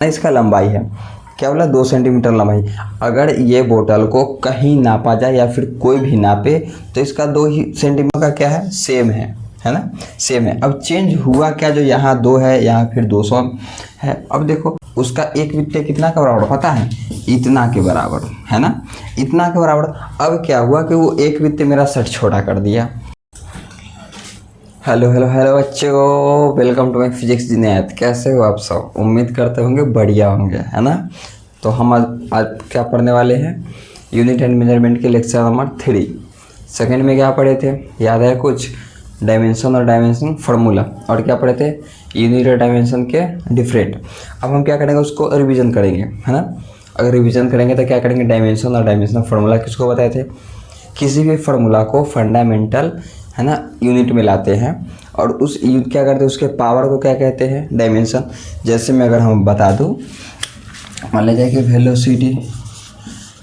इसका लंबाई है, क्या बोला 2 सेंटीमीटर लंबाई। अगर ये बोतल को कहीं नापा जाए या फिर कोई भी नापे तो इसका 2 ही सेंटीमीटर का क्या है, सेम है ना, सेम है। अब चेंज हुआ क्या, जो यहाँ 2 है यहाँ फिर 200 है। अब देखो उसका एक वित्ते कितना के बराबर पता है, इतना के बराबर, है ना, इतना के बराबर। अब क्या हुआ कि वो एक वित्ते मेरा सेट छोटा कर दिया। हेलो हेलो हेलो बच्चों, वेलकम टू माई फिजिक्स जिनेत। कैसे हो आप सब, उम्मीद करते होंगे बढ़िया होंगे, है ना। तो हम आज क्या पढ़ने वाले हैं, यूनिट एंड मेजरमेंट के लेक्चर नंबर 3। सेकंड में क्या पढ़े थे, याद है कुछ, डायमेंशन और डायमेंशन फार्मूला, और क्या पढ़े थे, यूनिट और डायमेंशन के डिफरेंट। अब हम क्या करेंगे, उसको रिवीजन करेंगे, है ना। अगर रिवीजन करेंगे तो क्या करेंगे, डायमेंशन और डायमेंशन फार्मूला किसको बताए थे, किसी भी फार्मूला को फंडामेंटल, है ना, यूनिट में लाते हैं और उस क्या करते हैं, उसके पावर को क्या कहते हैं, डायमेंशन। जैसे मैं अगर हम बता दूं, मान लीजिए कि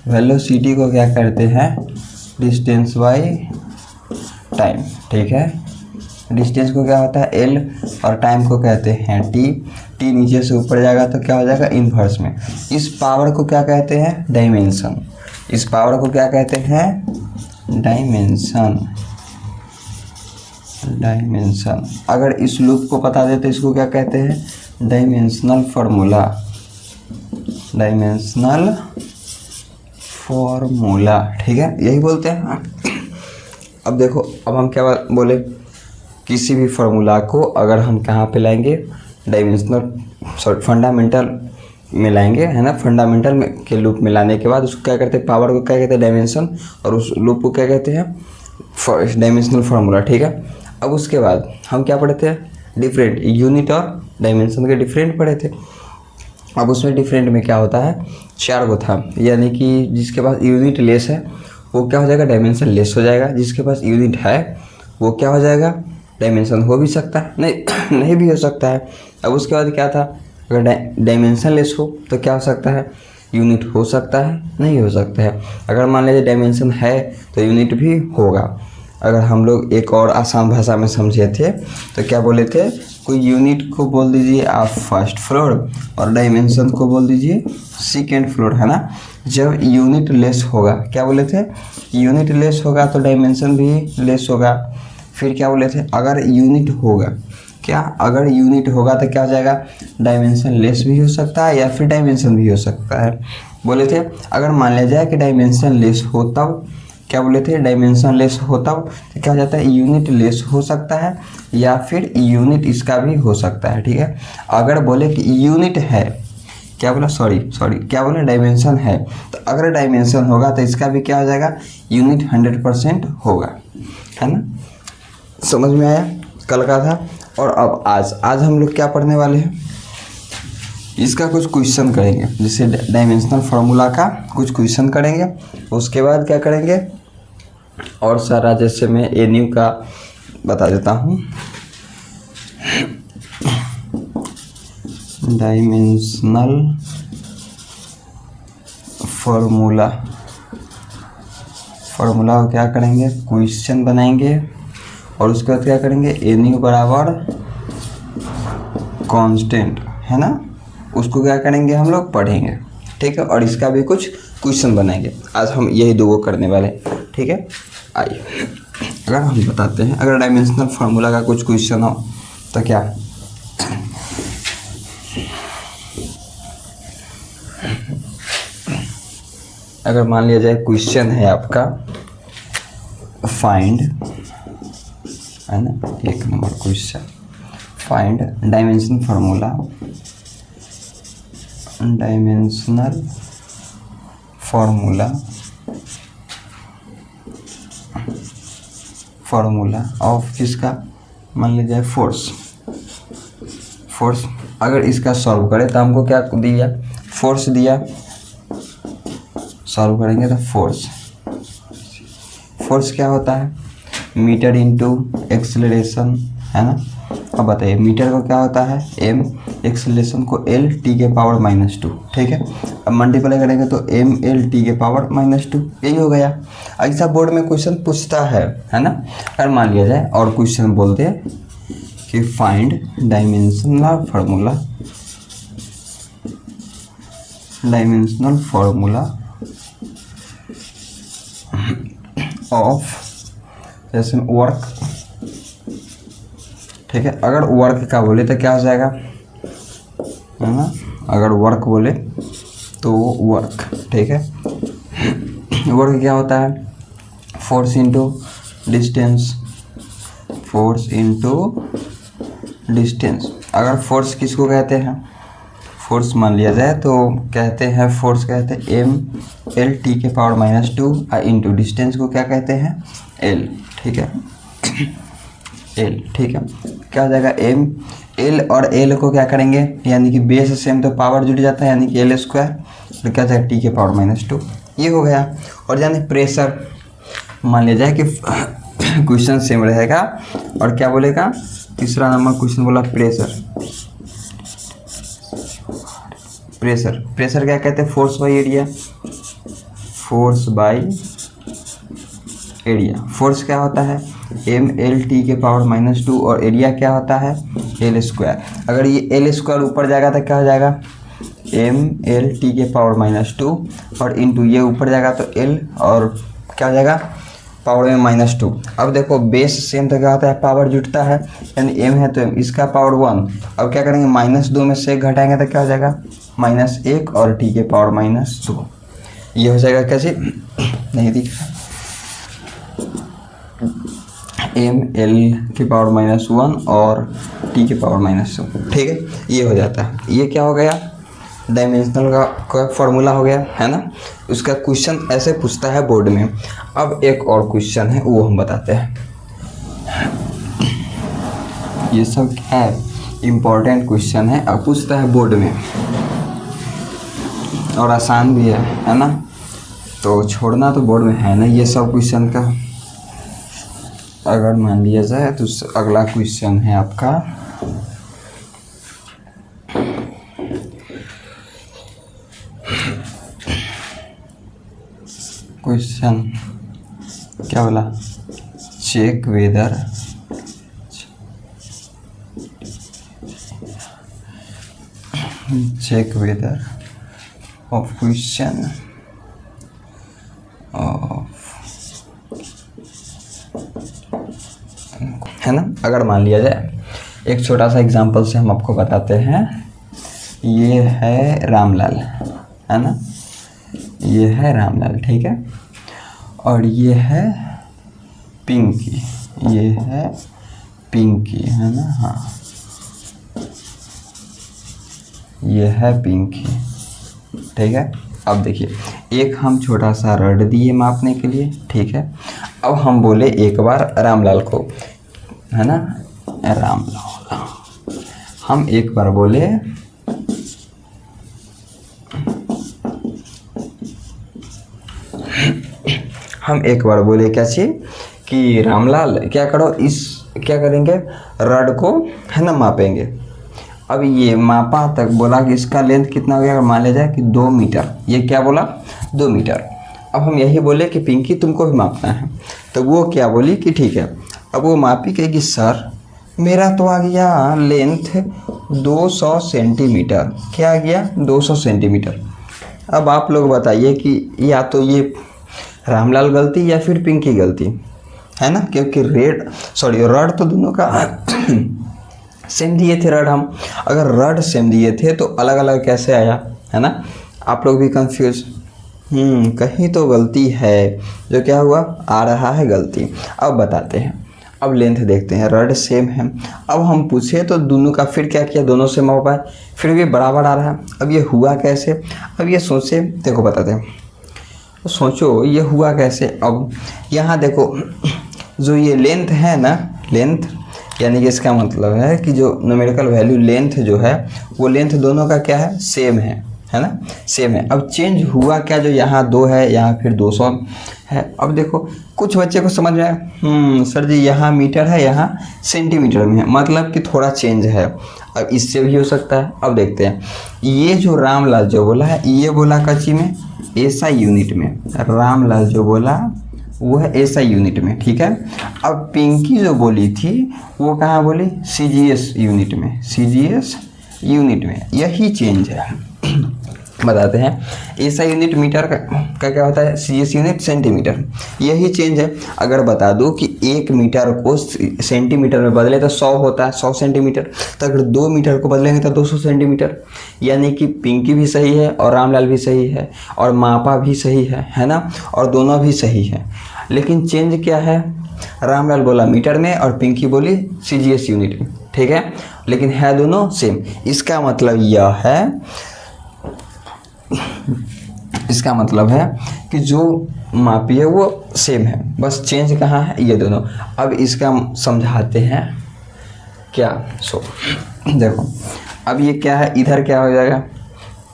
वेलोसिटी को क्या करते हैं, डिस्टेंस बाय टाइम, ठीक है। डिस्टेंस को क्या होता है एल और टाइम को कहते हैं टी नीचे से ऊपर जाएगा तो क्या हो जाएगा इन्वर्स में। इस पावर को क्या कहते हैं, डायमेंशन। इस पावर को क्या कहते हैं, डायमेंशन। अगर इस लूप को बता देते इसको क्या कहते हैं, डायमेंशनल फार्मूला, ठीक है, यही बोलते हैं। अब देखो, अब हम क्या बोले, किसी भी फार्मूला को अगर हम कहाँ पे लाएंगे, फंडामेंटल में लाएंगे, है ना। फंडामेंटल में के लूप में लाने के बाद उसको क्या करते हैं, पावर को क्या कहते हैं, डायमेंशन, और उस लूप को क्या कहते हैं, डायमेंशनल फार्मूला, ठीक है। अब उसके बाद हम क्या पढ़े थे, डिफरेंट, यूनिट और डायमेंशन के डिफरेंट पढ़े थे। अब उसमें डिफरेंट में क्या होता है, 4 गो था, यानी कि जिसके पास यूनिट लेस है वो क्या हो जाएगा, डायमेंशन लेस हो जाएगा। जिसके पास यूनिट है वो क्या हो जाएगा, डायमेंशन हो भी सकता है, नहीं भी हो सकता है। अब उसके बाद क्या था, अगर डायमेंशन लेस हो तो क्या हो सकता है, यूनिट हो सकता है, नहीं हो सकता है। अगर मान लीजिए डायमेंशन है तो यूनिट भी होगा। अगर हम लोग एक और आसान भाषा में समझे थे तो क्या बोले थे, कोई यूनिट को बोल दीजिए आप फर्स्ट फ्लोर और डायमेंशन को बोल दीजिए सेकेंड फ्लोर, है ना। जब यूनिट लेस होगा, क्या बोले थे, यूनिट लेस होगा तो डायमेंशन भी लेस होगा। फिर क्या बोले थे, अगर यूनिट होगा, अगर यूनिट होगा तो क्या हो जाएगा, डायमेंशन लेस भी हो सकता है या फिर डायमेंशन भी हो सकता है। बोले थे अगर मान लिया जाए कि डायमेंशन लेस हो तब, क्या बोले थे, डायमेंशन लेस हो तब तो क्या हो जाता है, यूनिट लेस हो सकता है या फिर यूनिट इसका भी हो सकता है, ठीक है। अगर बोले कि यूनिट है, क्या बोला, सॉरी क्या बोले, डायमेंशन है, तो अगर डायमेंशन होगा तो इसका भी क्या हो जाएगा, यूनिट 100% होगा, है ना। समझ में आया, कल का था। और अब आज हम लोग क्या पढ़ने वाले हैं, इसका कुछ क्वेश्चन करेंगे, जैसे डायमेंशनल फार्मूला का कुछ क्वेश्चन करेंगे। उसके बाद क्या करेंगे, और सारा, जैसे मैं एनयू का बता देता हूँ, डायमेंशनल फार्मूला को क्या करेंगे, क्वेश्चन बनाएंगे। और उसके बाद क्या करेंगे, एनयू बराबर कांस्टेंट, है ना, उसको क्या करेंगे, हम लोग पढ़ेंगे, ठीक है। और इसका भी कुछ क्वेश्चन बनाएंगे। आज हम यही 2 करने वाले, ठीक है। आइए, अगर हम बताते हैं, अगर डायमेंशनल फार्मूला का कुछ क्वेश्चन हो तो क्या, अगर मान लिया जाए क्वेश्चन है आपका, फाइंड, है ना, 1 number question, find dimensional formula of किसका, मान लीजिए फोर्स। अगर इसका सॉल्व करें तो हमको क्या दिया, फोर्स दिया। सॉल्व करेंगे तो फोर्स क्या होता है, मीटर इंटू एक्सेलरेशन, है ना। अब बताइए, मीटर को क्या होता है m, एक्सेलरेशन को l t के पावर -2, ठीक है। अब मल्टीप्लाई करेंगे तो m l t के पावर -2, यही हो गया। ऐसा बोर्ड में क्वेश्चन पूछता है ना। अगर मान लिया जाए और क्वेश्चन बोलते हैं कि find dimensional formula dimensional formula of जैसे वर्क, ठीक है। अगर वर्क का बोले तो क्या हो जाएगा, है ना, अगर वर्क बोले तो वर्क, ठीक है। वर्क क्या होता है, force into distance, force into distance. अगर फोर्स किसको कहते हैं, फोर्स मान लिया जाए तो कहते हैं, फोर्स कहते हैं एम एल टी के पावर -2 इंटू डिस्टेंस को क्या कहते हैं, एल, ठीक है, एल, ठीक है। क्या हो जाएगा, एम एल और एल को क्या करेंगे, यानी कि बेस सेम तो पावर जुड़ जाता है, यानी कि एल स्क्वायर, तो क्या जाएगा टी के पावर -2, ये हो गया। और यानी प्रेशर मान लिया जाए कि क्वेश्चन सेम रहेगा, और क्या बोलेगा, तीसरा नंबर क्वेश्चन बोला प्रेशर, प्रेशर, प्रेशर क्या कहते हैं, force by area, force by area. Force क्या होता है, एम एल टी के पावर -2, और एरिया क्या होता है, एल स्क्वायर। अगर ये एल स्क्वायर ऊपर जाएगा तो क्या हो जाएगा, एम एल टी के पावर -2, और इंटू ये ऊपर जाएगा तो एल, और क्या हो जाएगा पावर में -2। अब देखो बेस सेम तो क्या होता है, पावर जुटता है, यानी एम है तो एम, इसका पावर 1। अब क्या करेंगे, -2 में से 1 घटाएंगे तो क्या हो जाएगा, -1, और टी के पावर -2। ये हो जाएगा कैसे, नहीं दिख रहा, एम एल के पावर -1 और टी के पावर -2, ठीक है। ये हो जाता है, ये क्या हो गया, डायमेंशनल का फॉर्मूला हो गया, है ना। उसका क्वेश्चन ऐसे पूछता है बोर्ड में। अब एक और क्वेश्चन है वो हम बताते हैं। ये सब क्या है, इम्पोर्टेंट क्वेश्चन है, अब पूछता है बोर्ड में, और आसान भी है ना, तो छोड़ना तो बोर्ड में है ना ये सब क्वेश्चन का। अगर मान लिया जाए तो अगला क्वेश्चन है आपका, क्वेश्चन क्या बोला, check whether of question of, है ना। अगर मान लिया जाए, एक छोटा सा एग्जांपल से हम आपको बताते हैं। ये है रामलाल, है ना, ये है रामलाल, ठीक है, और ये है पिंकी, ये है पिंकी, है ना, हाँ, ये है पिंकी, ठीक है। अब देखिए, एक हम छोटा सा रड दिए मापने के लिए, ठीक है। अब हम बोले एक बार रामलाल को, है ना, रामलाल, हम एक बार बोले क्या चीज़ कि रामलाल क्या करो, इस क्या करेंगे, रड को, है ना, मापेंगे। अब ये मापा तक बोला कि इसका लेंथ कितना हो गया, अगर मान लिया जाए कि 2 मीटर, ये क्या बोला 2 मीटर। अब हम यही बोले कि पिंकी तुमको भी मापना है, तो वो क्या बोली कि ठीक है। अब वो मापी कहेगी सर मेरा तो आ गया लेंथ 200 सेंटीमीटर, क्या आ गया 200 सेंटीमीटर। अब आप लोग बताइए कि या तो ये रामलाल गलती या फिर पिंकी गलती, है ना, क्योंकि रड तो दोनों का सेम दिए थे रड। हम अगर रड सेम दिए थे तो अलग अलग कैसे आया, है ना, आप लोग भी कंफ्यूज, कहीं तो गलती है, जो क्या हुआ आ रहा है गलती। अब बताते हैं, अब लेंथ देखते हैं, रड सेम है। अब हम पूछे तो दोनों का फिर क्या किया, दोनों से मापा है, फिर भी बराबर आ रहा है। अब ये हुआ कैसे, अब ये सोचे, देखो बताते हैं, तो सोचो ये हुआ कैसे। अब यहाँ देखो जो ये लेंथ है ना, लेंथ यानी कि इसका मतलब है कि जो न्यूमेरिकल वैल्यू लेंथ जो है वो लेंथ दोनों का क्या है, सेम है ना, सेम है। अब चेंज हुआ क्या, जो यहाँ 2 है यहाँ फिर 200 है। अब देखो कुछ बच्चे को समझ में आया, सर जी यहाँ मीटर है यहाँ सेंटीमीटर में है, मतलब कि थोड़ा चेंज है। अब इससे भी हो सकता है। अब देखते हैं, ये जो रामलाल जो बोला है, ये बोला कच्ची में एसआई यूनिट में, रामलाल जो बोला वो है एसआई यूनिट में, ठीक है। अब पिंकी जो बोली थी वो कहाँ बोली, सीजीएस यूनिट में, सीजीएस यूनिट में। यही चेंज है, बताते हैं। एसआई यूनिट मीटर का क्या होता है, सीएस यूनिट सेंटीमीटर। यही चेंज है। अगर बता दूं कि 1 मीटर को सेंटीमीटर में बदले तो 100 होता है, 100 सेंटीमीटर। तो अगर 2 मीटर को बदलेंगे तो 200 सेंटीमीटर। यानी कि पिंकी भी सही है और रामलाल भी सही है और मापा भी सही है ना, और दोनों भी सही है। लेकिन चेंज क्या है, रामलाल बोला मीटर में और पिंकी बोली सीजीएस यूनिट में, ठीक है, लेकिन है दोनों सेम। इसका मतलब यह है, इसका मतलब है कि जो मापी है वो सेम है, बस चेंज कहाँ है, ये दोनों। अब इसका समझाते हैं क्या। सो देखो, अब ये क्या है, इधर क्या हो जाएगा,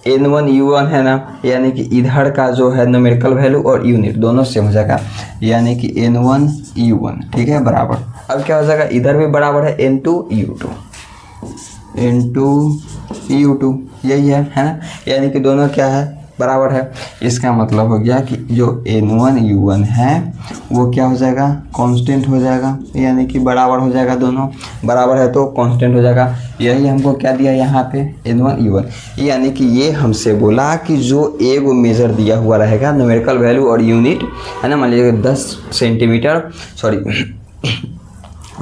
N1 U1 है ना, यानी कि इधर का जो है न्यूमेरिकल वैल्यू और यूनिट दोनों सेम हो जाएगा, यानी कि N1 U1, ठीक है, बराबर। अब क्या हो जाएगा, इधर भी बराबर है N2 U2, यही है ना, यानी कि दोनों क्या है, बराबर है। इसका मतलब हो गया कि जो N1 U1 है वो क्या हो जाएगा, कांस्टेंट हो जाएगा, यानी कि बराबर हो जाएगा, दोनों बराबर है तो कांस्टेंट हो जाएगा। यही हमको क्या दिया यहाँ पे, N1 U1, यानी कि ये हमसे बोला कि जो एक मेजर दिया हुआ रहेगा न्यूमेरिकल वैल्यू और यूनिट है ना, मान लीजिए 10 सेंटीमीटर, सॉरी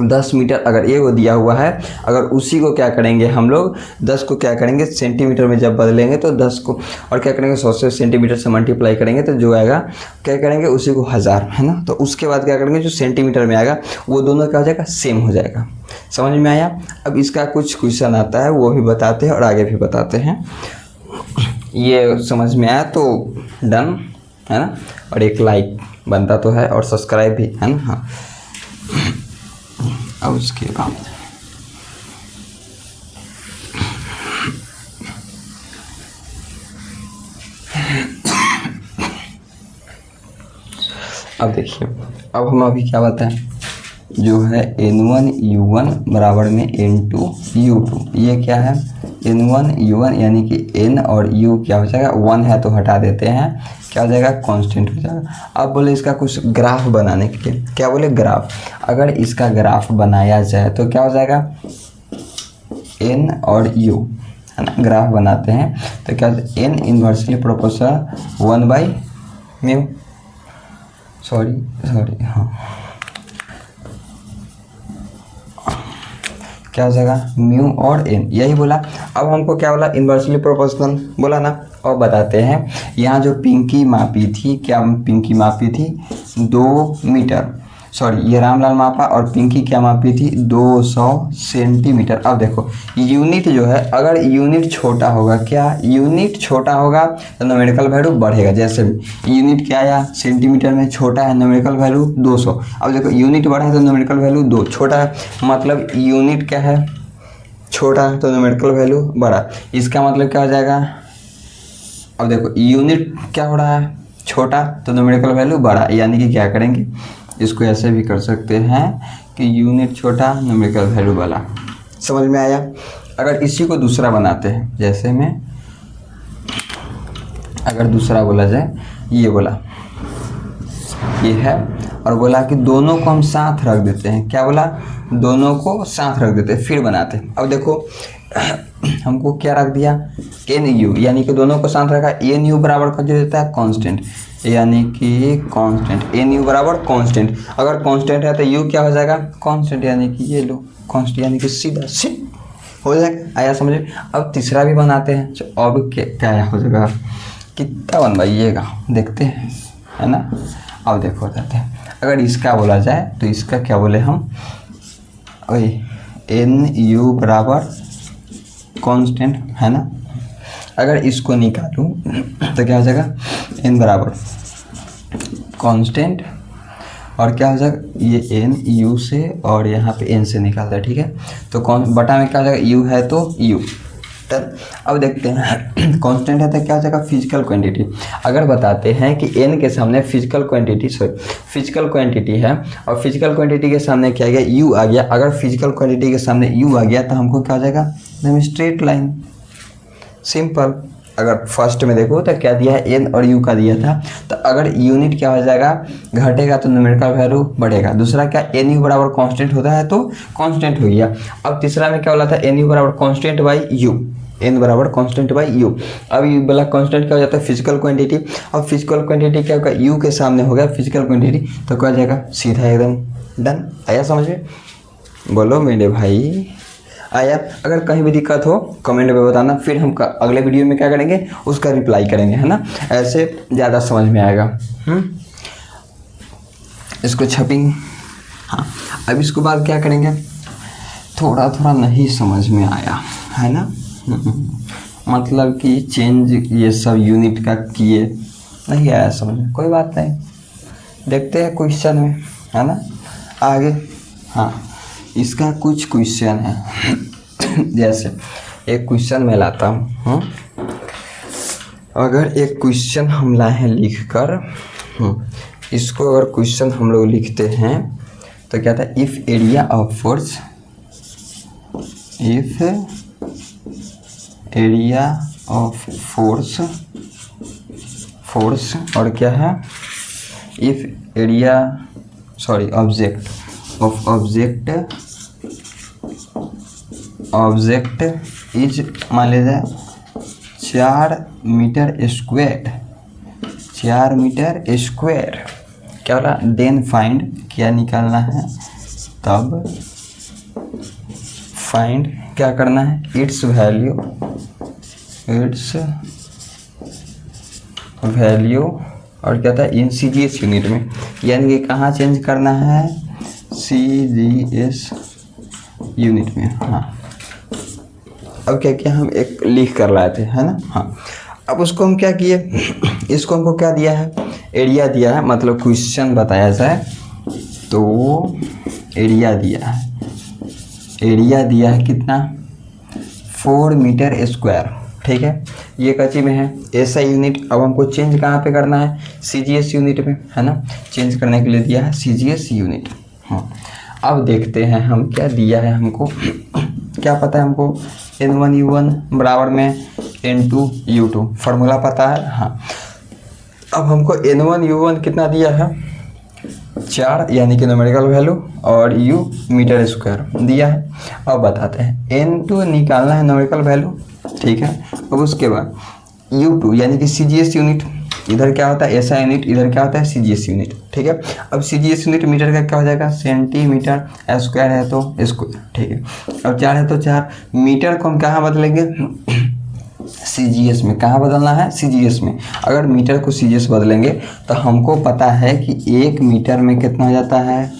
10 मीटर अगर ये वो दिया हुआ है, अगर उसी को क्या करेंगे हम लोग, 10 को क्या करेंगे सेंटीमीटर में जब बदलेंगे तो 10 को और क्या करेंगे 100 से सेंटीमीटर से मल्टीप्लाई करेंगे तो जो आएगा क्या करेंगे उसी को 1000, है ना। तो उसके बाद क्या करेंगे, जो सेंटीमीटर में आएगा वो दोनों क्या हो जाएगा, सेम हो जाएगा। समझ में आया। अब इसका कुछ क्वेश्चन आता है वो भी बताते हैं और आगे भी बताते हैं। ये समझ में आया तो डन है ना, और एक लाइक बनता तो है और सब्सक्राइब भी है ना। हाँ, अब उसके बाद अब देखिए, अब हम अभी क्या बताएं, जो है N1 U1 बराबर में N2 U2, ये क्या है N1 U1, यानी कि N और U क्या हो जाएगा, 1 है तो हटा देते हैं, क्या हो जाएगा, कांस्टेंट हो जाएगा। अब बोले इसका कुछ ग्राफ बनाने के लिए, क्या बोले ग्राफ, अगर इसका ग्राफ बनाया जाए तो क्या हो जाएगा, N और U है ना, ग्राफ बनाते हैं तो क्या N इन्वर्सली प्रोपोर्शनल 1/μ, सॉरी हाँ, क्या हो जाएगा, म्यू और एन, यही बोला। अब हमको क्या बोला, इन्वर्सली प्रोपोर्शनल बोला ना। और बताते हैं, यहाँ जो पिंकी मापी थी, क्या पिंकी मापी थी 2 मीटर, सॉरी ये रामलाल मापा और पिंकी क्या मापी थी 200 सेंटीमीटर। अब देखो यूनिट जो है, अगर यूनिट छोटा होगा, क्या यूनिट छोटा होगा तो न्यूमेरिकल वैल्यू बढ़ेगा। जैसे यूनिट क्या आया, सेंटीमीटर में छोटा है, न्यूमेरिकल वैल्यू 200। अब देखो यूनिट बड़ा है तो न्यूमेरिकल वैल्यू 2, छोटा है मतलब यूनिट क्या है, छोटा है तो न्यूमेरिकल वैल्यू बड़ा। इसका मतलब क्या हो जाएगा, अब देखो यूनिट क्या हो रहा है, छोटा तो न्यूमेरिकल वैल्यू बड़ा, यानी कि क्या करेंगे, इसको ऐसे भी कर सकते हैं कि यूनिट छोटा न्यूमेरिकल वैल्यू वाला। समझ में आया। अगर इसी को दूसरा बनाते हैं, जैसे में अगर दूसरा बोला जाए, ये बोला ये है और बोला कि दोनों को हम साथ रख देते हैं, क्या बोला, दोनों को साथ रख देते हैं, फिर बनाते हैं। अब देखो हमको क्या रख दिया, NU, यानी कि दोनों को साथ रखा, NU बराबर कर देता है कांस्टेंट, यानी कि कांस्टेंट, NU बराबर कांस्टेंट। अगर कांस्टेंट है तो U क्या हो जाएगा, कांस्टेंट, यानी कि ये लो कांस्टेंट, यानी कि सीधा से हो जाएगा। आया समझ। अब तीसरा भी बनाते हैं, तो अब क्या हो जाएगा, कितना बनवाइएगा देखते हैं, है ना। अब देखो जाते हैं, अगर इसका बोला जाए तो इसका क्या बोले हम, NU बराबर कांस्टेंट, है ना। अगर इसको निकालूं तो क्या हो जाएगा, N बराबर कांस्टेंट और क्या हो जाएगा, ये N U से और यहाँ पे N से निकालता है, ठीक है। तो कौन बटा में क्या हो जाएगा, U है तो U। अब देखते हैं कांस्टेंट है तो क्या हो जाएगा, फिजिकल क्वांटिटी। अगर बताते हैं कि n के सामने फिजिकल क्वांटिटी है और फिजिकल क्वांटिटी के सामने क्या आ गया, u आ गया। अगर फिजिकल क्वांटिटी के सामने u आ गया तो हमको क्या हो जाएगा, स्ट्रेट लाइन, सिंपल। अगर फर्स्ट में देखो तो क्या दिया है, n और u का दिया था, तो अगर यूनिट क्या हो जाएगा, घटेगा तो न्यूमेरिकल वैल्यू बढ़ेगा। दूसरा क्या, NU बराबर कांस्टेंट होता है तो कांस्टेंट हो गया। अब तीसरा में क्या बोला था, NU बराबर कांस्टेंट बाई u, n बराबर कांस्टेंट बाई u। अब ये वाला कांस्टेंट क्या हो जाता है, फिजिकल क्वांटिटी। अब फिजिकल क्वांटिटी क्या होगा, u के सामने हो गया फिजिकल क्वांटिटी, तो क्या हो जाएगा, सीधा एकदम डन। आया समझ में, बोलो मेरे भाई आया। अगर कहीं भी दिक्कत हो कमेंट में बताना, फिर हम अगले वीडियो में क्या करेंगे, उसका रिप्लाई करेंगे, है ना, ऐसे ज़्यादा समझ में आएगा। इसको छपेंगे। हाँ, अब इसके बाद क्या करेंगे, थोड़ा थोड़ा नहीं समझ में आया है ना, मतलब कि चेंज ये सब यूनिट का किए, नहीं आया समझ में, कोई बात नहीं, देखते हैं क्वेश्चन में, है ना आगे। हाँ, इसका कुछ क्वेश्चन है जैसे एक क्वेश्चन मैं लाता हूँ। अगर एक क्वेश्चन हम लाए हैं लिख कर, इसको अगर क्वेश्चन हम लोग लिखते हैं तो क्या था, if area of force, if area of force, force और क्या है, if area sorry object of object is, मान लीजिए 4 मीटर स्क्वायर, 4 मीटर स्क्वायर, क्या बोला, देन फाइंड, क्या निकालना है, तब फाइंड क्या करना है, इट्स वैल्यू, इट्स वैल्यू और क्या था, इन CGS यूनिट में, यानी कि कहाँ चेंज करना है, CGS यूनिट में। हाँ, अब क्या किया, हम एक लिख कर लाए थे, है ना। हाँ, अब उसको हम क्या किए, इसको हमको क्या दिया है, एरिया दिया है, मतलब क्वेश्चन बताया जाए तो एरिया दिया है, एरिया दिया है कितना, 4 मीटर स्क्वायर, ठीक है, ये कच्ची में है, ऐसा यूनिट। अब हमको चेंज कहाँ पे करना है, CGS यूनिट में, है ना, चेंज करने के लिए दिया है CGS यूनिट। हाँ, अब देखते हैं हम क्या दिया है हमको, क्या पता है हमको, N1 U1 बराबर में N2 U2, फार्मूला पता है। हाँ, अब हमको N1 U1 कितना दिया है, 4 यानी कि न्यूमेरिकल वैल्यू, और U मीटर स्क्वायर दिया है। अब बताते हैं N2 निकालना है न्यूमेरिकल वैल्यू, ठीक है। अब उसके बाद U2 यानी कि CGS यूनिट, इधर क्या होता है ऐसा यूनिट, इधर क्या होता है CGS यूनिट, ठीक है। अब CGS यूनिट मीटर का क्या हो जाएगा, सेंटीमीटर, स्क्वायर है तो स्क्वायर, ठीक है। अब 4 है तो 4, मीटर को हम कहाँ बदलेंगे, CGS में। कहाँ बदलना है, CGS में। अगर मीटर को CGS बदलेंगे तो हमको पता है कि 1 मीटर में कितना हो जाता है,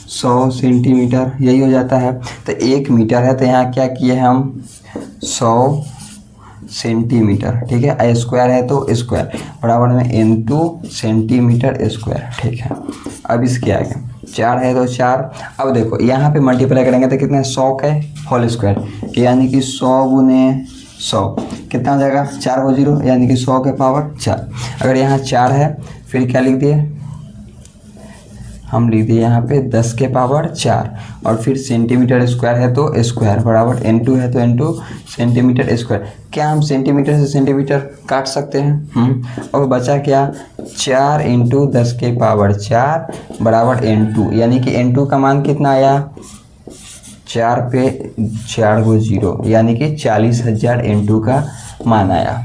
100 सेंटीमीटर, यही हो जाता है। तो 1 मीटर है तो यहाँ क्या किए हम, 100 सेंटीमीटर, ठीक है, स्क्वायर है तो स्क्वायर बराबर में N2 सेंटीमीटर स्क्वायर, ठीक है। अब इसके आगे 4 है तो 4, अब देखो यहाँ पे मल्टीप्लाई करेंगे तो कितना है, 100 का होल स्क्वायर, यानी कि 100 गुने 100 कितना हो जाएगा, 4 को 0 यानी कि 100 के पावर 4। अगर यहाँ 4 है फिर क्या लिख दिए, हम लिख दिए यहाँ पे 10 के पावर 4, और फिर सेंटीमीटर स्क्वायर है तो स्क्वायर बराबर N2 है तो N2 सेंटीमीटर स्क्वायर। क्या हम सेंटीमीटर से सेंटीमीटर काट सकते हैं, अब बचा क्या, 4 × 10 के पावर 4 बराबर N2, यानी कि N2 का मान कितना आया, 4 पे 4 को 0 यानी कि 40,000 N2 का मान आया।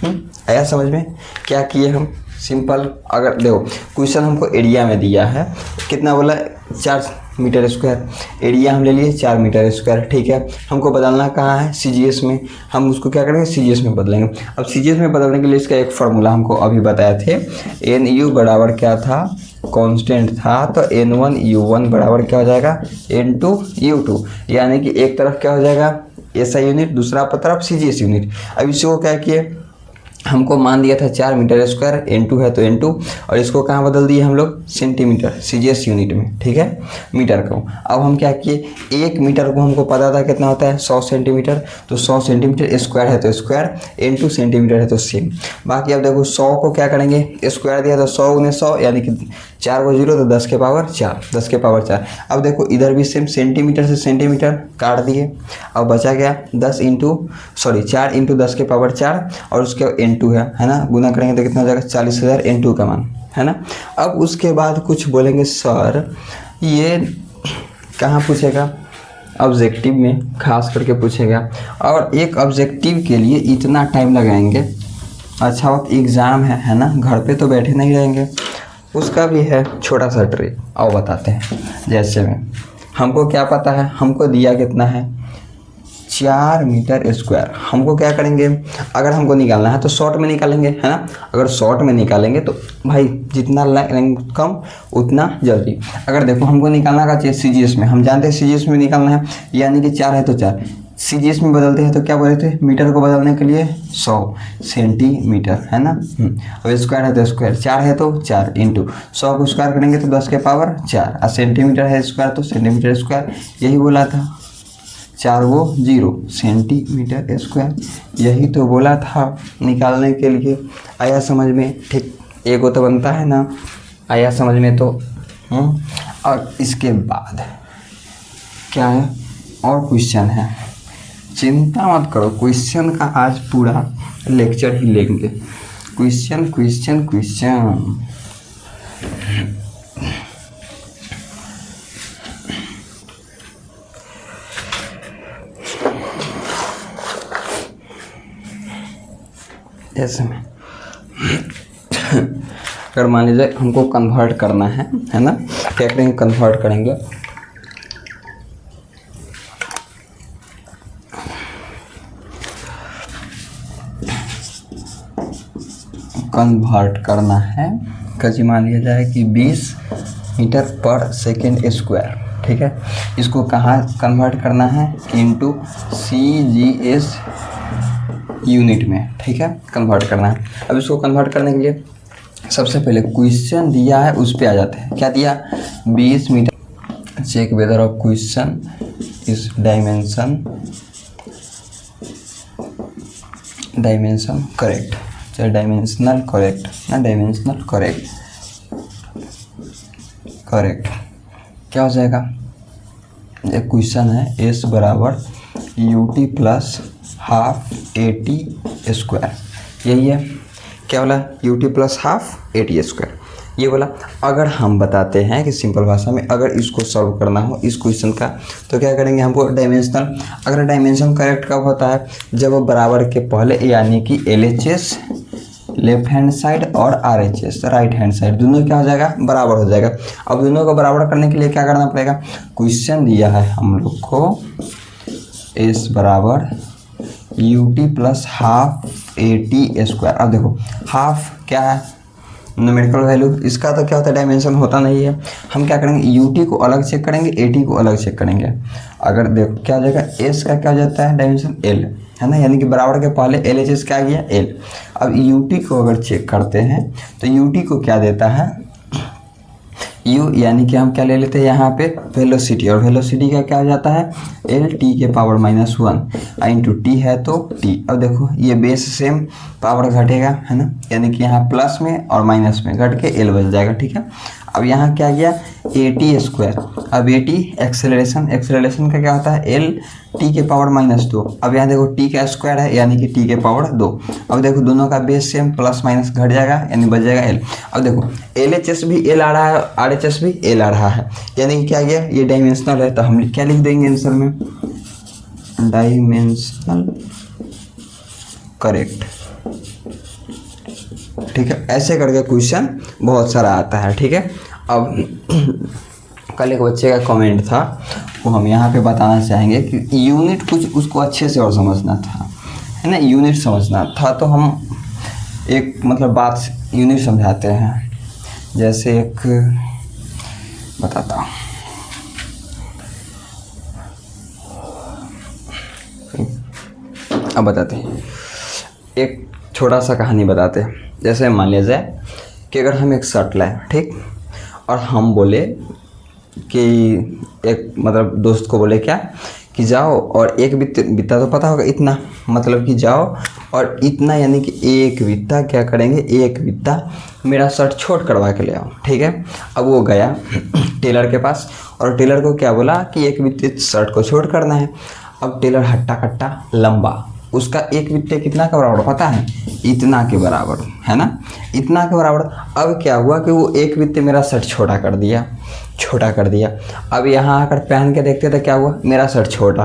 आया समझ में, क्या किए हम, सिंपल। अगर देखो क्वेश्चन हमको एरिया में दिया है, कितना बोला, 4 मीटर स्क्वायर, एरिया हम ले लिए 4 मीटर स्क्वायर, ठीक है। हमको बदलना कहाँ है, CGS में, हम उसको क्या करेंगे, CGS में बदलेंगे। अब CGS में बदलने के लिए इसका एक फार्मूला हमको अभी बताए थे, NU बराबर क्या था, कांस्टेंट था, तो N1 U1 बराबर क्या हो जाएगा, N2 U2, यानी कि एक तरफ क्या हो जाएगा SI यूनिट, दूसरा तरफ CGS यूनिट। अब इसको क्या किए, हमको मान दिया था 4 मीटर स्क्वायर, N2 है तो N2, और इसको कहाँ बदल दिए हम लोग, सेंटीमीटर, CGS यूनिट में, ठीक है, मीटर को। अब हम क्या किए, 1 मीटर को हमको पता था कितना होता है, 100 सेंटीमीटर, तो 100 सेंटीमीटर स्क्वायर है तो स्क्वायर, N2 सेंटीमीटर है तो सेम। बाकी अब देखो 100 को क्या करेंगे, स्क्वायर दिया तो 100 गुने 100 यानी कि 4 को 0 तो 10 के पावर 4, 10 के पावर 4। अब देखो इधर भी सेम, सेंटीमीटर से सेंटीमीटर काट दिए, अब बचा गया 4 × 10 के पावर 4, और उसके N2 है ना, गुना करेंगे तो कितना हो जाएगा, 40,000 N2 का मान, है ना। अब उसके बाद कुछ बोलेंगे, सर ये कहाँ पूछेगा, ऑब्जेक्टिव में खास करके पूछेगा, और एक ऑब्जेक्टिव के लिए इतना टाइम लगाएंगे। अच्छा वक्त एग्ज़ाम है ना, घर पे तो बैठे नहीं रहेंगे। उसका भी है छोटा सा ट्रिक, आओ बताते हैं। जैसे में हमको क्या पता है, हमको दिया कितना है 4 मीटर स्क्वायर। हमको क्या करेंगे, अगर हमको निकालना है तो शॉर्ट में निकालेंगे, है ना। अगर शॉर्ट में निकालेंगे तो भाई जितना लेंगे कम उतना जल्दी। अगर देखो हमको निकालना का चाहिए सीजीएस में, हम जानते हैं सीजीएस में निकालना है, यानी कि 4 है तो 4 सीजीएस में बदलते हैं तो क्या बोले थे, मीटर को बदलने के लिए 100 सेंटीमीटर, है ना। अब स्क्वायर है तो स्क्वायर, 4 है तो 4 इंटू 100 को स्क्वायर करेंगे तो 10 के पावर 4, और सेंटीमीटर है स्क्वायर तो सेंटीमीटर स्क्वायर, यही बोला था। 4 वो 0 सेंटीमीटर स्क्वायर, यही तो बोला था निकालने के लिए। आया समझ में, ठीक, एक तो बनता है ना, आया समझ में तो। और इसके बाद क्या है, और क्वेश्चन है, चिंता मत करो, क्वेश्चन का आज पूरा लेक्चर ही लेंगे। क्वेश्चन क्वेश्चन क्वेश्चन जैसे में अगर मान लीजिए हमको कन्वर्ट करना है ना, क्या करेंगे, कन्वर्ट करेंगे। कन्वर्ट करना है, कजी मान लिया जाए कि 20 मीटर पर सेकेंड स्क्वायर, ठीक है। इसको कहाँ कन्वर्ट करना है, इनटू CGS यूनिट में, ठीक है, कन्वर्ट करना है। अब इसको कन्वर्ट करने के लिए सबसे पहले क्वेश्चन दिया है उस पर आ जाते हैं। क्या दिया, 20 meter, check whether of question इस डायमेंशन करेक्ट, चाहे डायमेंशनल करेक्ट ना, डायमेंशनल करेक्ट क्या हो जाएगा, एक क्वेश्चन है S बराबर UT plus half AT square, यही है। क्या बोला, UT plus half AT square, ये बोला। अगर हम बताते हैं कि सिंपल भाषा में अगर इसको सॉल्व करना हो इस क्वेश्चन का, तो क्या करेंगे, हमको डायमेंशनल, अगर डायमेंशन करेक्ट कब होता है, जब बराबर के पहले यानी कि LHS लेफ्ट हैंड साइड और RHS राइट हैंड साइड दोनों क्या हो जाएगा, बराबर हो जाएगा। अब दोनों को बराबर करने के लिए क्या करना पड़ेगा, क्वेश्चन दिया है हम लोग को S बराबर UT plus half AT square. अब देखो हाफ क्या है, न्यूमेरिकल वैल्यू, इसका तो क्या होता है, डायमेंशन होता नहीं है। हम क्या करेंगे, UT को अलग चेक करेंगे, AT को अलग चेक करेंगे। अगर देखो क्या हो जाएगा, S का क्या हो जाता है, डायमेंशन L, है ना, यानी कि बराबर के पहले LHS क्या आ गया L। अब UT को अगर चेक करते हैं तो UT को क्या देता है, U, यानी कि हम क्या ले लेते हैं यहाँ पे वेलोसिटी, और वेलोसिटी का क्या हो जाता है LT के पावर -1 इंटू T है तो T। अब देखो ये बेस सेम पावर घटेगा, है ना, यानी कि यहाँ प्लस में और माइनस में घट के L बच जाएगा, ठीक है। अब यहाँ क्या गया AT स्क्वायर, अब AT एक्सेलरेशन का क्या होता है LT के पावर -2। अब यहाँ देखो T का स्क्वायर है यानी कि T के पावर 2। अब देखो दोनों का बेस सेम, प्लस माइनस घट जाएगा यानी बच जाएगा L। अब देखो LHS भी L आ रहा है, RHS भी L आ रहा है, यानी कि क्या गया, ये डायमेंशनल है, तो हम क्या लिख देंगे आंसर में, डायमेंशनल करेक्ट, ठीक है। ऐसे करके क्वेश्चन बहुत सारा आता है, ठीक है। अब कल एक बच्चे का कमेंट था, वो हम यहाँ पे बताना चाहेंगे कि यूनिट कुछ उसको अच्छे से और समझना था, है ना, यूनिट समझना था। तो हम एक मतलब बात यूनिट समझाते हैं, जैसे एक बताता हूँ, अब बताते हैं, एक छोटा सा कहानी बताते हैं। जैसे मान लिया जाए कि अगर हम एक शर्ट लाए, ठीक, और हम बोले कि एक मतलब दोस्त को बोले क्या कि जाओ और एक बित्ता तो पता होगा इतना, मतलब कि जाओ और इतना यानी कि एक बित्ता क्या करेंगे, एक बित्ता मेरा शर्ट छोट करवा के ले आओ, ठीक है। अब वो गया टेलर के पास और टेलर को क्या बोला कि एक बित्ते शर्ट को छोट करना है। अब टेलर हट्टा कट्टा लंबा, उसका एक बित्ते कितना के बराबर पता है, इतना के बराबर, है ना, इतना के बराबर। अब क्या हुआ कि वो एक बित्ते मेरा शर्ट छोटा कर दिया, छोटा कर दिया। अब यहाँ आकर पहन के देखते तो क्या हुआ, मेरा शर्ट छोटा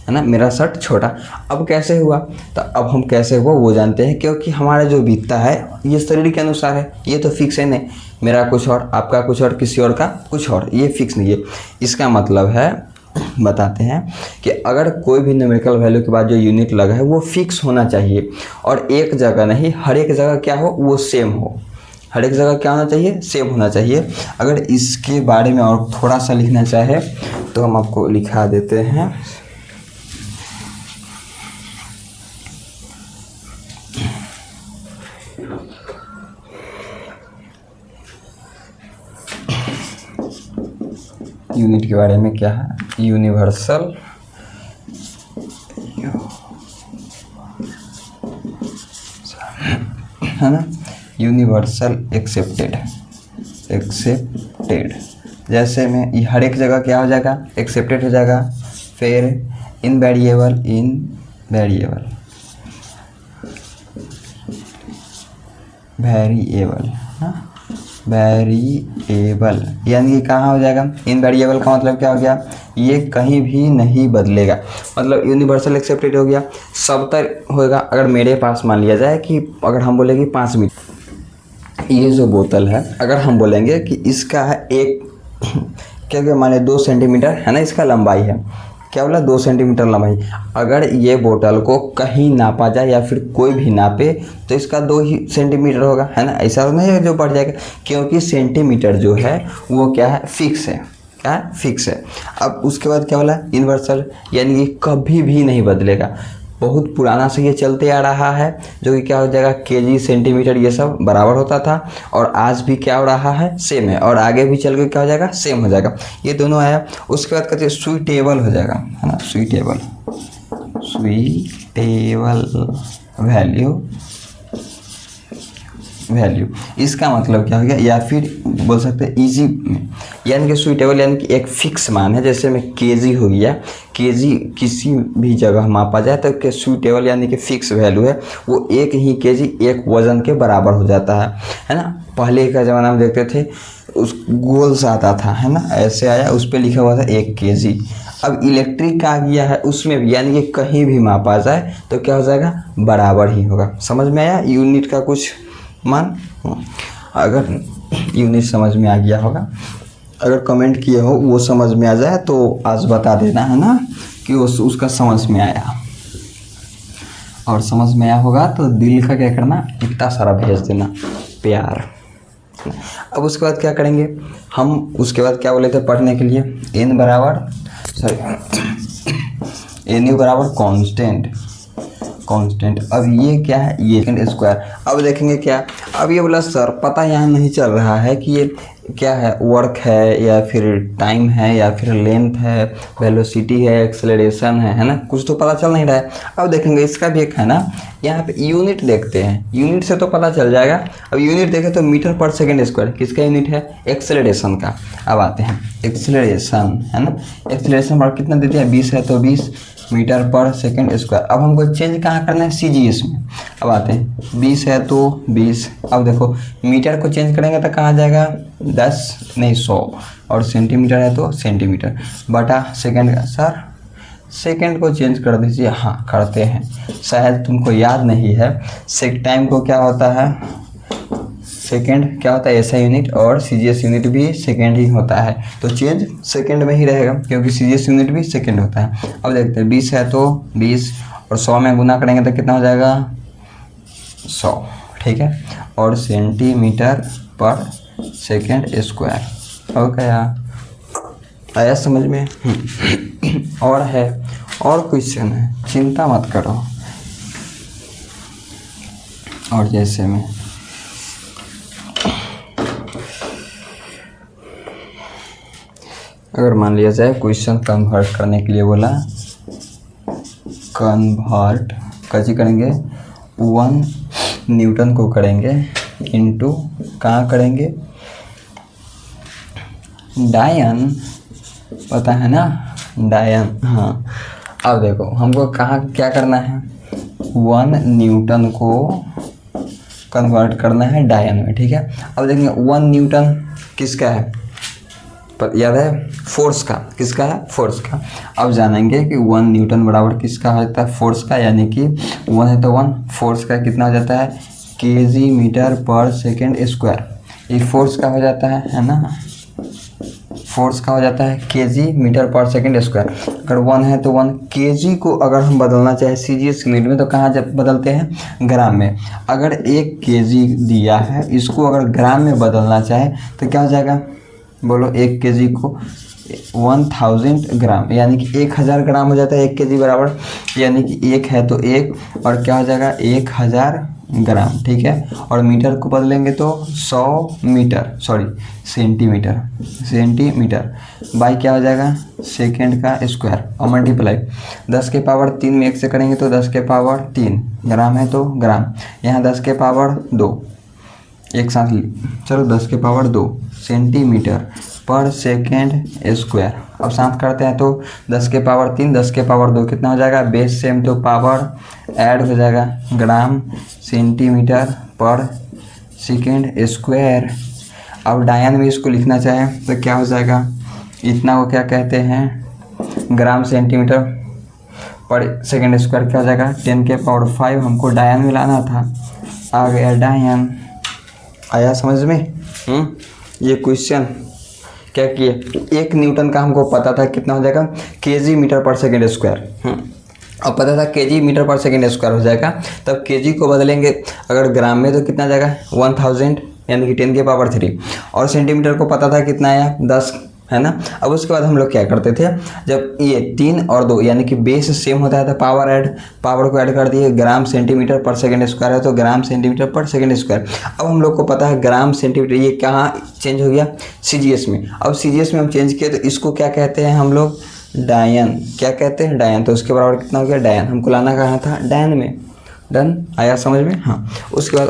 है ना, मेरा शर्ट छोटा। अब कैसे हुआ, तो अब हम कैसे हुआ वो जानते हैं, क्योंकि हमारा जो बीतता है ये शरीर के अनुसार है, ये तो फिक्स है नहीं, मेरा कुछ और, आपका कुछ और, किसी और का कुछ और, ये फिक्स नहीं है। इसका मतलब है, बताते हैं कि अगर कोई भी न्यूमेरिकल वैल्यू के बाद जो यूनिट लगा है वो फिक्स होना चाहिए, और एक जगह नहीं, हर एक जगह क्या हो, वो सेम हो। हर एक जगह क्या होना चाहिए, सेम होना चाहिए। अगर इसके बारे में और थोड़ा सा लिखना चाहे तो हम आपको लिखा देते हैं। यूनिट के बारे में क्या है, यूनिवर्सल है ना, यूनिवर्सल एक्सेप्टेड। जैसे में ये हर एक जगह क्या हो जाएगा, एक्सेप्टेड हो जाएगा। फिर इनवेरिएबल वेरिएबल यानी कि कहाँ हो जाएगा, इनवेरिएबल का मतलब क्या हो गया, ये कहीं भी नहीं बदलेगा। मतलब यूनिवर्सल एक्सेप्टेड हो गया, सब तक होएगा। अगर मेरे पास मान लिया जाए कि अगर हम बोलेंगे 5 मीटर, ये जो बोतल है, अगर हम बोलेंगे कि इसका है क्या माने 2 सेंटीमीटर है ना, इसका लंबाई है, क्या बोला 2 सेंटीमीटर लंबाई। अगर ये बोतल को कहीं नापा जाए या फिर कोई भी नापे तो इसका 2 ही सेंटीमीटर होगा, है ना, ऐसा नहीं है जो बढ़ जाएगा, क्योंकि सेंटीमीटर जो है वो क्या है, फिक्स है। क्या है, फिक्स है। अब उसके बाद क्या बोला, यूनिवर्सल यानी कि कभी भी नहीं बदलेगा। बहुत पुराना से ये चलते आ रहा है, जो कि क्या हो जाएगा, केजी सेंटीमीटर ये सब बराबर होता था, और आज भी क्या हो रहा है, सेम है, और आगे भी चल के क्या हो जाएगा, सेम हो जाएगा। ये दोनों आया। उसके बाद कहते हैं सुइटेबल हो जाएगा, है ना, सुइटेबल वैल्यू। इसका मतलब क्या हो गया, या फिर बोल सकते हैं इजी, यानी कि सुइटेबल यानी कि एक फिक्स मान है। जैसे में केजी हो गया, केजी किसी भी जगह मापा जाए तो के सुइटेबल यानी कि फिक्स वैल्यू है, वो एक ही केजी एक वजन के बराबर हो जाता है ना। पहले का ज़माना में देखते थे उस गोल सा आता था, है ना, ऐसे आया, उस पर लिखा हुआ था 1 केजी। अब इलेक्ट्रिक का आ गया है, उसमें भी यानी कि कहीं भी मापा जाए तो क्या हो जाएगा, बराबर ही होगा। समझ में आया यूनिट का कुछ मान। अगर यूनिट समझ में आ गया होगा, अगर कमेंट किए हो वो समझ में आ जाए तो आज बता देना, है ना, कि उसका समझ में आया। और समझ में आया होगा तो दिल का क्या करना, इतना सारा भेज देना प्यार। अब उसके बाद क्या करेंगे हम, उसके बाद क्या बोले थे पढ़ने के लिए, एन यू बराबर कांस्टेंट। अब ये क्या है, ये सेकंड स्क्वायर। अब देखेंगे क्या, अब ये बोला सर पता यहाँ नहीं चल रहा है कि ये क्या है, वर्क है या फिर टाइम है या फिर लेंथ है, वेलोसिटी है, एक्सेलरेशन है ना, कुछ तो पता चल नहीं रहा है। अब देखेंगे इसका भी एक है ना, यहाँ पे यूनिट देखते हैं, यूनिट से तो पता चल जाएगा। अब यूनिट देखें तो मीटर पर सेकेंड स्क्वायर किसका यूनिट है, एक्सेलरेशन का। अब आते हैं एक्सेलरेशन, है ना, एक्सेलरेशन पर कितना देते हैं, 20 है तो 20 मीटर पर सेकेंड स्क्वायर। अब हमको चेंज कहाँ करना है, CGS में। अब आते हैं 20 है तो 20। अब देखो मीटर को चेंज करेंगे तो कहाँ जाएगा, 100, और सेंटीमीटर है तो सेंटीमीटर बटा सेकेंड का। सर सेकेंड को चेंज कर दीजिए, हाँ करते हैं, शायद तुमको याद नहीं है। टाइम को क्या होता है, सेकेंड क्या होता है, ऐसा यूनिट, और CGS यूनिट भी सेकेंड ही होता है, तो चेंज सेकेंड में ही रहेगा क्योंकि CGS यूनिट भी सेकेंड होता है। अब देखते हैं 20 है तो 20, और 100 में गुना करेंगे तो कितना हो जाएगा, 100, ठीक है, और सेंटीमीटर पर सेकेंड स्क्वायर। हो गया, आया समझ में। और है, और क्वेश्चन है, चिंता मत करो। और जैसे में अगर मान लिया जाए क्वेश्चन कन्वर्ट करने के लिए बोला, कन्वर्ट कैसे करेंगे, 1 न्यूटन को करेंगे इनटू कहाँ करेंगे, डायन, पता है ना डायन, हाँ। अब देखो हमको कहाँ क्या करना है, 1 न्यूटन को कन्वर्ट करना है डायन में, ठीक है। अब देखेंगे 1 न्यूटन किसका है, पर याद है फोर्स का, किसका है, फोर्स का। अब जानेंगे कि 1 न्यूटन बराबर किसका होता है, फोर्स का, यानी कि 1 है तो 1 फोर्स का कितना हो जाता है, केजी मीटर पर सेकेंड स्क्वायर। ये फोर्स का हो जाता है ना, फोर्स का हो जाता है केजी मीटर पर सेकेंड स्क्वायर। अगर 1 है तो 1 केजी को अगर हम बदलना चाहे सीजीएस यूनिट में तो कहाँ बदलते हैं, ग्राम में। अगर 1 केजी दिया है, इसको अगर ग्राम में बदलना चाहे तो क्या हो जाएगा, बोलो 1 केजी को 1000 ग्राम, यानी कि 1000 ग्राम हो जाता है 1 केजी बराबर, यानी कि 1 है तो 1 और क्या हो जाएगा 1000 ग्राम, ठीक है। और मीटर को बदलेंगे तो 100 मीटर, सॉरी सेंटीमीटर बाई क्या हो जाएगा, सेकेंड का स्क्वायर और मल्टीप्लाई 10 के पावर 3 में 1 से करेंगे तो 10 के पावर 3, ग्राम है तो ग्राम, यहाँ 10 के पावर 2 एक साथ चलो 10 के पावर 2 सेंटीमीटर पर सेकेंड स्क्वायर। अब साथ करते हैं तो 10 के पावर 3 10 के पावर 2 कितना हो जाएगा, बेस सेम तो पावर ऐड हो जाएगा, ग्राम सेंटीमीटर पर सेकेंड स्क्वायर। अब डायन में इसको लिखना चाहे तो क्या हो जाएगा, इतना को क्या कहते हैं, ग्राम सेंटीमीटर पर सेकेंड स्क्वायर क्या हो जाएगा 10 के पावर 5। हमको डायन में लाना था, आ गया डायन। आया समझ में? ये क्वेश्चन क्या किए, 1 न्यूटन का हमको पता था कितना हो जाएगा, केजी मीटर पर सेकेंड स्क्वायर। अब पता था केजी मीटर पर सेकेंड स्क्वायर हो जाएगा, तब केजी को बदलेंगे अगर ग्राम में तो कितना जाएगा 1000, यानी कि 10 के पावर 3। और सेंटीमीटर को पता था कितना आया 10, है ना। अब उसके बाद हम लोग क्या करते थे, जब ये 3 और 2 यानी कि बेस सेम होता है तो पावर को ऐड कर दिए, ग्राम सेंटीमीटर पर सेकेंड स्क्वायर है तो ग्राम सेंटीमीटर पर सेकेंड स्क्वायर। अब हम लोग को पता है ग्राम सेंटीमीटर, ये कहाँ चेंज हो गया, सीजीएस में। अब सीजीएस में हम चेंज किए तो इसको क्या कहते हैं हम लोग, डायन। क्या कहते हैं, डायन। तो उसके बराबर कितना हो गया, डायन। हमको लाना कहाँ था, डायन में। डन, आया समझ में? हाँ। उसके बाद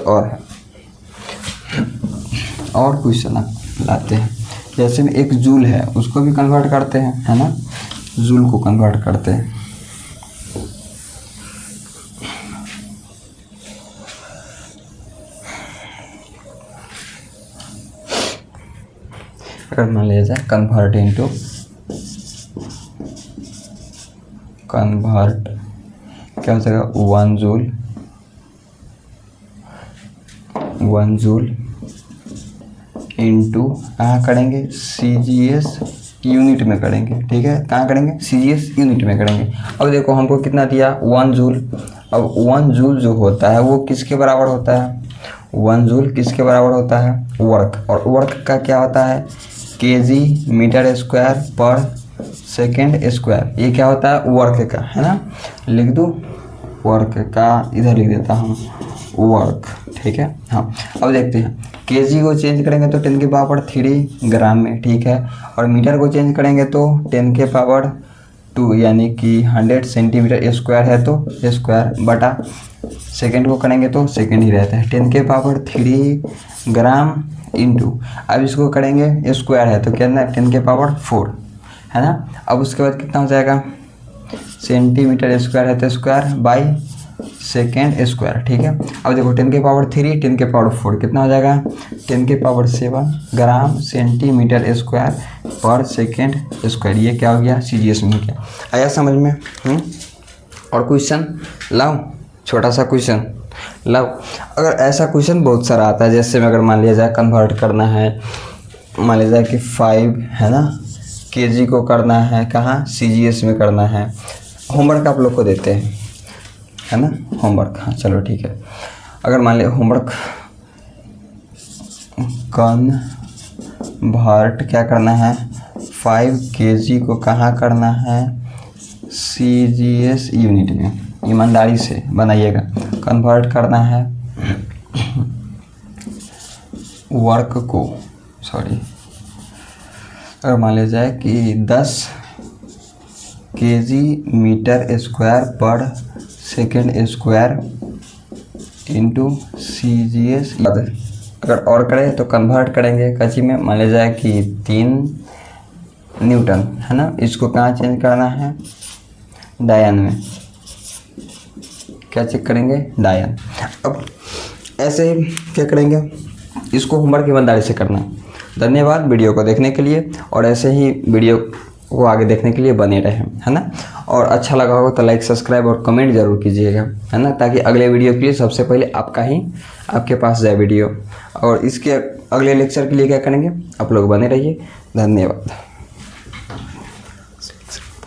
और क्वेश्चन लाते हैं, जैसे में 1 जूल है उसको भी कन्वर्ट करते हैं, है ना, जूल को कन्वर्ट करते हैं। अगर मान लिया जाए कन्वर्ट क्या हो जाएगा, 1 जूल इंटू कहाँ करेंगे, सीजीएस यूनिट में करेंगे, ठीक है। कहाँ करेंगे, सीजीएस यूनिट में करेंगे। अब देखो हमको कितना दिया 1 जूल। अब 1 जूल जो होता है वो किसके बराबर होता है, 1 जूल किसके बराबर होता है, वर्क। और वर्क का क्या होता है, केजी मीटर स्क्वायर पर सेकेंड स्क्वायर। ये क्या होता है, वर्क का, है ना। लिख दूँ वर्क का, इधर लिख देता हूँ वर्क, ठीक है। हाँ, अब देखते हैं केजी को चेंज करेंगे तो 10 के पावर 3 ग्राम में, ठीक है। और मीटर को चेंज करेंगे तो 10 के पावर 2 यानी कि 100 सेंटीमीटर स्क्वायर है तो स्क्वायर बटा सेकेंड को करेंगे तो सेकेंड ही रहता है, 10 के पावर 3 ग्राम इंटू, अब इसको करेंगे स्क्वायर है तो कितना, 10 के पावर 4, है ना। अब उसके बाद कितना हो जाएगा, सेंटीमीटर स्क्वायर है तो स्क्वायर बाई सेकेंड स्क्वायर, ठीक है। अब देखो 10 के पावर 3 10 के पावर 4 कितना हो जाएगा, 10 के पावर 7 ग्राम सेंटीमीटर स्क्वायर पर सेकेंड स्क्वायर। ये क्या हो गया, सीजीएस में क्या आया समझ में? और क्वेश्चन लाओ, छोटा सा क्वेश्चन लाओ। अगर ऐसा क्वेश्चन बहुत सारा आता है, जैसे में अगर मान लिया जाए कन्वर्ट करना है, मान लिया जाए कि 5 है ना, केजी को करना है कहाँ, सीजीएस में करना है। होमवर्क आप लोग को देते हैं, है ना, होमवर्क। हाँ चलो ठीक है। अगर मान लिया होमवर्क कन्वर्ट क्या करना है, 5 केजी को कहाँ करना है, सीजीएस यूनिट में। ईमानदारी से बनाइएगा, कन्वर्ट करना है वर्क को, सॉरी, अगर मान लिया जाए कि 10 केजी मीटर स्क्वायर पर सेकेंड स्क्वायर इंटू सीजीएस। अगर और करें तो कन्वर्ट करेंगे कची में, मान लिया जाए कि 3 न्यूटन, है ना। इसको कहाँ चेंज करना है, डायन में। क्या चेक करेंगे, डायन। अब ऐसे ही क्या करेंगे, इसको होमवर्क ईमानदारी से करना है। धन्यवाद वीडियो को देखने के लिए, और ऐसे ही वीडियो को आगे देखने के लिए बने रहें, है ना। और अच्छा लगा हो तो लाइक, सब्सक्राइब और कमेंट जरूर कीजिएगा, है ना, ताकि अगले वीडियो के लिए सबसे पहले आपके पास जाए वीडियो। और इसके अगले लेक्चर के लिए क्या करेंगे, आप लोग बने रहिए। धन्यवाद।